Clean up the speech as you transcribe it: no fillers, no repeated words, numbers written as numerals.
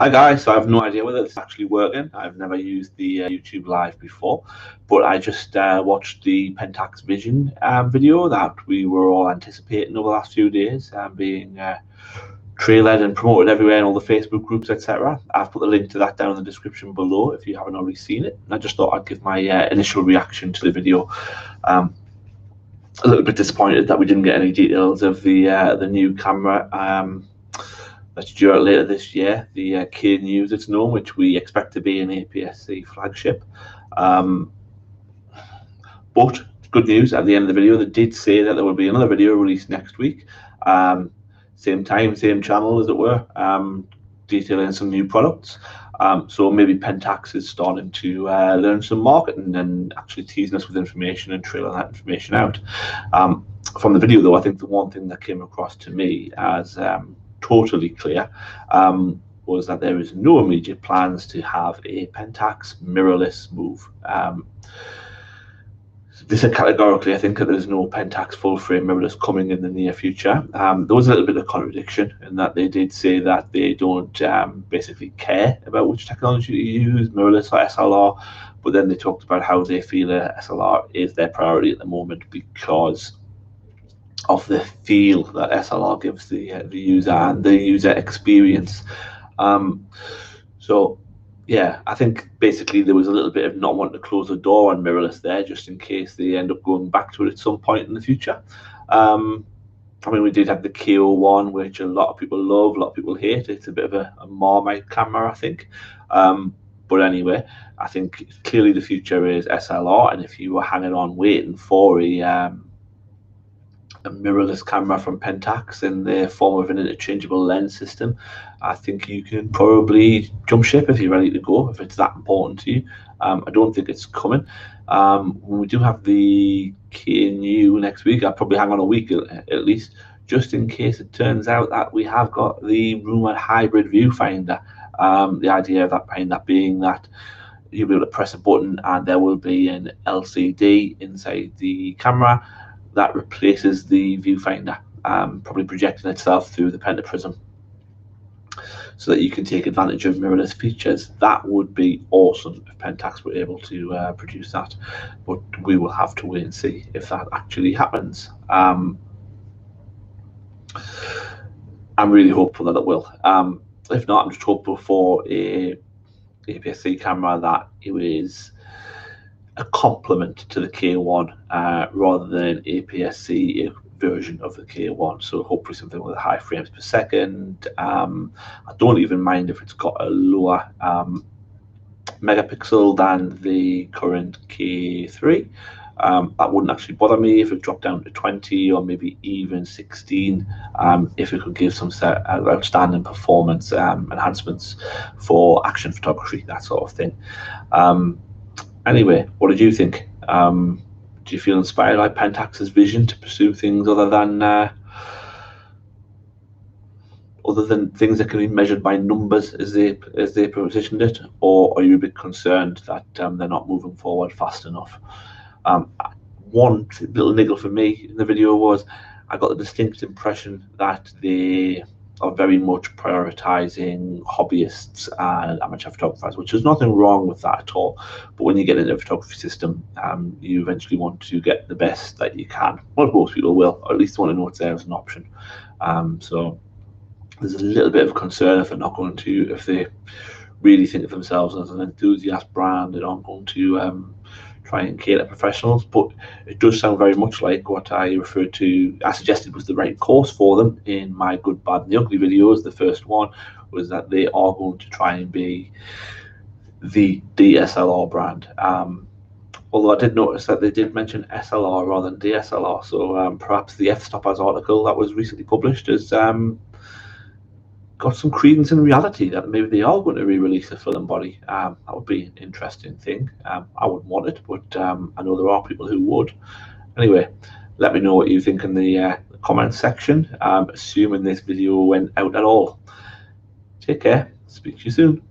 Hi guys, so I have no idea whether it's actually working. I've never used the YouTube Live before, but I just watched the Pentax Vision video that we were all anticipating over the last few days, being trailered and promoted everywhere in all the Facebook groups, etc. I've put the link to that down in the description below if you haven't already seen it. And I just thought I'd give my initial reaction to the video. A little bit disappointed that we didn't get any details of the new camera. That's due out later this year, the K News it's known, which we expect to be an APS-C flagship. But good news, at the end of the video, they did say that there will be another video released next week. Same time, same channel, as it were, detailing some new products. So maybe Pentax is starting to learn some marketing and actually teasing us with information and trailing that information out. From the video, though, I think the one thing that came across to me as totally clear was that there is no immediate plans to have a Pentax mirrorless move. This is categorically, I think that there's no Pentax full frame mirrorless coming in the near future. There was a little bit of contradiction in that they did say that they don't basically care about which technology to use, mirrorless or SLR, but then they talked about how they feel SLR is their priority at the moment because of the feel that SLR gives the user and the user experience. So yeah, I think basically there was a little bit of not wanting to close the door on mirrorless there, just in case they end up going back to it at some point in the future. I mean, we did have the KO1, which a lot of people love, a lot of people hate. It's a bit of a Marmite camera, I think. But anyway, I think clearly the future is SLR, and if you were hanging on waiting for a mirrorless camera from Pentax in the form of an interchangeable lens system, I think you can probably jump ship if you're ready to go, if it's that important to you. I don't think it's coming. When we do have the KNU next week, I'll probably hang on a week at least, just in case it turns out that we have got the rumored hybrid viewfinder. The idea of that behind that being that you'll be able to press a button and there will be an LCD inside the camera that replaces the viewfinder, probably projecting itself through the pentaprism so that you can take advantage of mirrorless features. That would be awesome if Pentax were able to produce that, but we will have to wait and see if that actually happens. I'm really hopeful that it will. If not, I'm just hopeful for a APS-C camera that it is a complement to the K1 rather than an APS-C version of the K1. So hopefully something with high frames per second. I don't even mind if it's got a lower megapixel than the current K3. That wouldn't actually bother me if it dropped down to 20 or maybe even 16, if it could give some outstanding performance enhancements for action photography, that sort of thing. Anyway, what did you think? Do you feel inspired by Pentax's vision to pursue things other than things that can be measured by numbers as they positioned it, or are you a bit concerned that they're not moving forward fast enough? One little niggle for me in the video was I got the distinct impression that they are very much prioritizing hobbyists and amateur photographers, which is nothing wrong with that at all. But when you get into a photography system, you eventually want to get the best that you can. Well, most people will, or at least want to know it's there as an option. So there's a little bit of concern if they're not going to, if they really think of themselves as an enthusiast brand and aren't going to try and cater professionals. But it does sound very much like what I suggested was the right course for them in my good, bad and the ugly videos. The first one was that they are going to try and be the DSLR brand. Although I did notice that they did mention SLR rather than DSLR, so perhaps the F-Stoppers article that was recently published has got some credence in reality that maybe they are going to re-release a film body. That would be an interesting thing. I wouldn't want it, but I know there are people who would. Anyway, let me know what you think in the comments section, assuming this video went out at all. Take care. Speak to you soon.